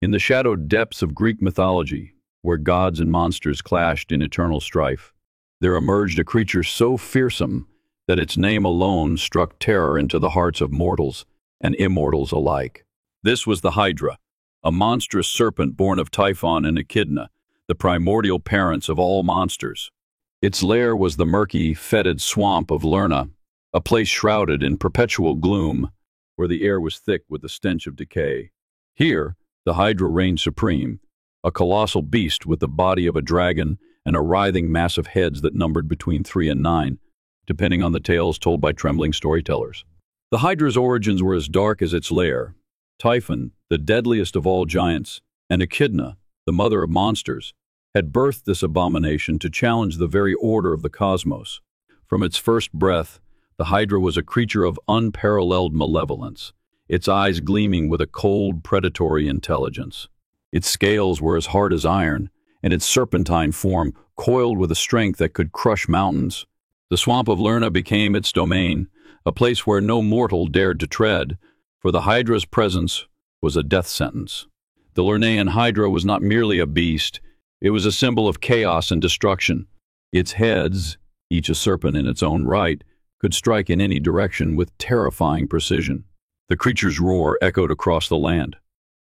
In the shadowed depths of Greek mythology, where gods and monsters clashed in eternal strife, there emerged a creature so fearsome that its name alone struck terror into the hearts of mortals and immortals alike. This was the Hydra, a monstrous serpent born of Typhon and Echidna, the primordial parents of all monsters. Its lair was the murky, fetid swamp of Lerna, a place shrouded in perpetual gloom, where the air was thick with the stench of decay. Here, the Hydra reigned supreme, a colossal beast with the body of a dragon and a writhing mass of heads that numbered between 3 and 9, depending on the tales told by trembling storytellers. The Hydra's origins were as dark as its lair. Typhon, the deadliest of all giants, and Echidna, the mother of monsters, had birthed this abomination to challenge the very order of the cosmos. From its first breath, the Hydra was a creature of unparalleled malevolence, its eyes gleaming with a cold, predatory intelligence. Its scales were as hard as iron, and its serpentine form coiled with a strength that could crush mountains. The swamp of Lerna became its domain, a place where no mortal dared to tread, for the Hydra's presence was a death sentence. The Lernaean Hydra was not merely a beast, it was a symbol of chaos and destruction. Its heads, each a serpent in its own right, could strike in any direction with terrifying precision. The creature's roar echoed across the land,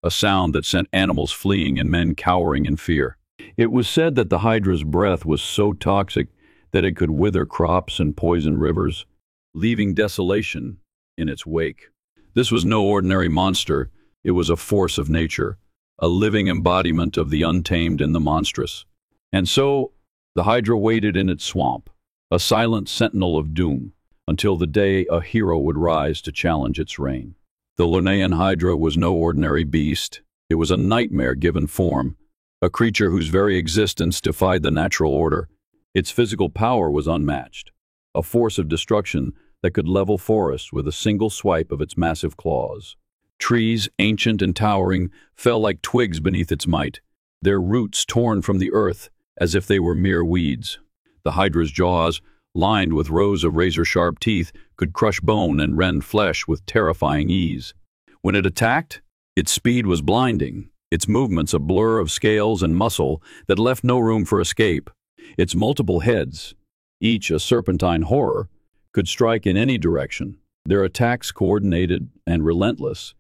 a sound that sent animals fleeing and men cowering in fear. It was said that the Hydra's breath was so toxic that it could wither crops and poison rivers, leaving desolation in its wake. This was no ordinary monster, it was a force of nature, a living embodiment of the untamed and the monstrous. And so, the Hydra waited in its swamp, a silent sentinel of doom, until the day a hero would rise to challenge its reign. The Lernaean Hydra was no ordinary beast. It was a nightmare given form, a creature whose very existence defied the natural order. Its physical power was unmatched, a force of destruction that could level forests with a single swipe of its massive claws. Trees, ancient and towering, fell like twigs beneath its might, their roots torn from the earth as if they were mere weeds. The Hydra's jaws, lined with rows of razor-sharp teeth, could crush bone and rend flesh with terrifying ease. When it attacked, its speed was blinding, its movements a blur of scales and muscle that left no room for escape. Its multiple heads, each a serpentine horror, could strike in any direction, their attacks coordinated and relentless,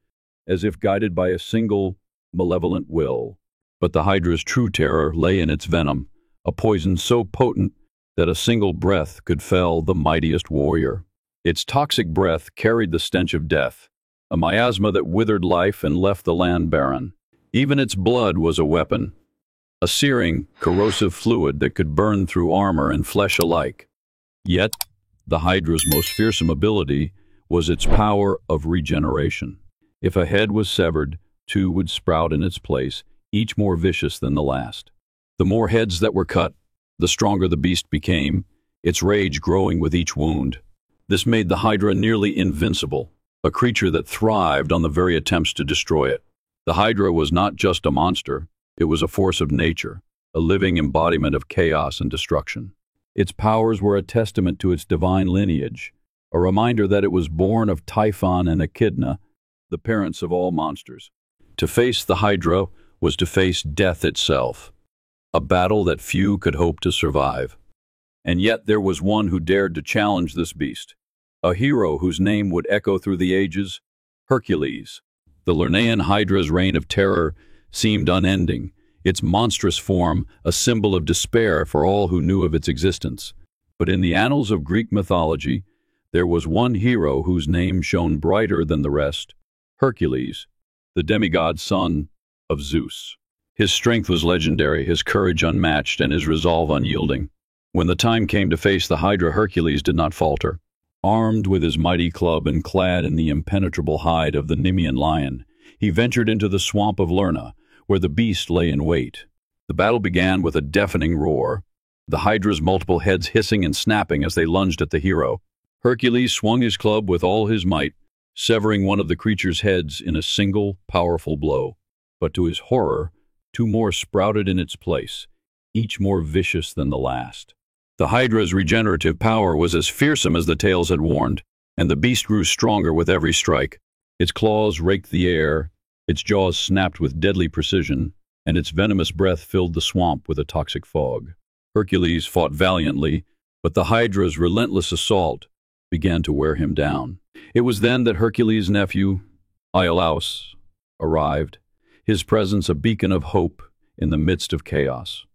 as if guided by a single, malevolent will. But the Hydra's true terror lay in its venom, a poison so potent that a single breath could fell the mightiest warrior. Its toxic breath carried the stench of death, a miasma that withered life and left the land barren. Even its blood was a weapon, a searing, corrosive fluid that could burn through armor and flesh alike. Yet, the Hydra's most fearsome ability was its power of regeneration. If a head was severed, 2 would sprout in its place, each more vicious than the last. The more heads that were cut, the stronger the beast became, its rage growing with each wound. This made the Hydra nearly invincible, a creature that thrived on the very attempts to destroy it. The Hydra was not just a monster, it was a force of nature, a living embodiment of chaos and destruction. Its powers were a testament to its divine lineage, a reminder that it was born of Typhon and Echidna, the parents of all monsters. To face the Hydra was to face death itself, a battle that few could hope to survive. And yet there was one who dared to challenge this beast, a hero whose name would echo through the ages, Hercules. The Lernaean Hydra's reign of terror seemed unending, its monstrous form a symbol of despair for all who knew of its existence. But in the annals of Greek mythology, there was one hero whose name shone brighter than the rest, Hercules, the demigod son of Zeus. His strength was legendary, his courage unmatched, and his resolve unyielding. When the time came to face the Hydra, Hercules did not falter. Armed with his mighty club and clad in the impenetrable hide of the Nemean lion, he ventured into the swamp of Lerna, where the beast lay in wait. The battle began with a deafening roar, the Hydra's multiple heads hissing and snapping as they lunged at the hero. Hercules swung his club with all his might, severing one of the creature's heads in a single, powerful blow. But to his horror, 2 more sprouted in its place, each more vicious than the last. The Hydra's regenerative power was as fearsome as the tales had warned, and the beast grew stronger with every strike. Its claws raked the air, Its jaws snapped with deadly precision, and its venomous breath filled the swamp with a toxic fog. Hercules fought valiantly, but the Hydra's relentless assault began to wear him down. It was then that Hercules' nephew, Iolaus, arrived, his presence a beacon of hope in the midst of chaos.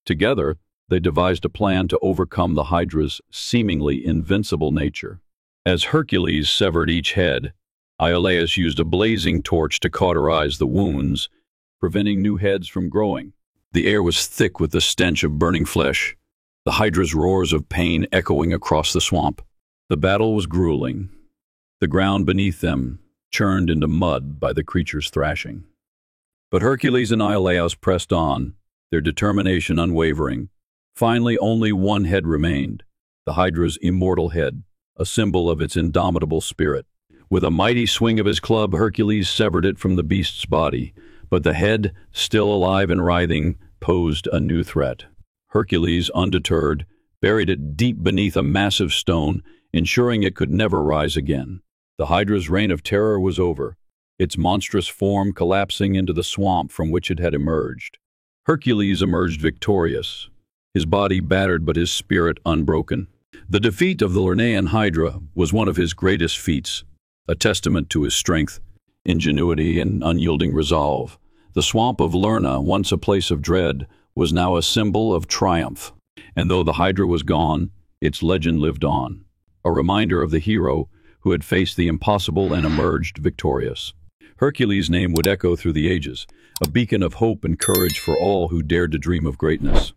Together, they devised a plan to overcome the Hydra's seemingly invincible nature. As Hercules severed each head, Iolaus used a blazing torch to cauterize the wounds, preventing new heads from growing. The air was thick with the stench of burning flesh, the Hydra's roars of pain echoing across the swamp. The battle was grueling. The ground beneath them churned into mud by the creature's thrashing. But Hercules and Iolaus pressed on, their determination unwavering. Finally, only one head remained, the Hydra's immortal head, a symbol of its indomitable spirit. With a mighty swing of his club, Hercules severed it from the beast's body, but the head, still alive and writhing, posed a new threat. Hercules, undeterred, buried it deep beneath a massive stone, ensuring it could never rise again. The Hydra's reign of terror was over, its monstrous form collapsing into the swamp from which it had emerged. Hercules emerged victorious, his body battered but his spirit unbroken. The defeat of the Lernaean Hydra was one of his greatest feats, a testament to his strength, ingenuity, and unyielding resolve. The swamp of Lerna, once a place of dread, was now a symbol of triumph. And though the Hydra was gone, its legend lived on, a reminder of the hero who had faced the impossible and emerged victorious. Hercules' name would echo through the ages, a beacon of hope and courage for all who dared to dream of greatness.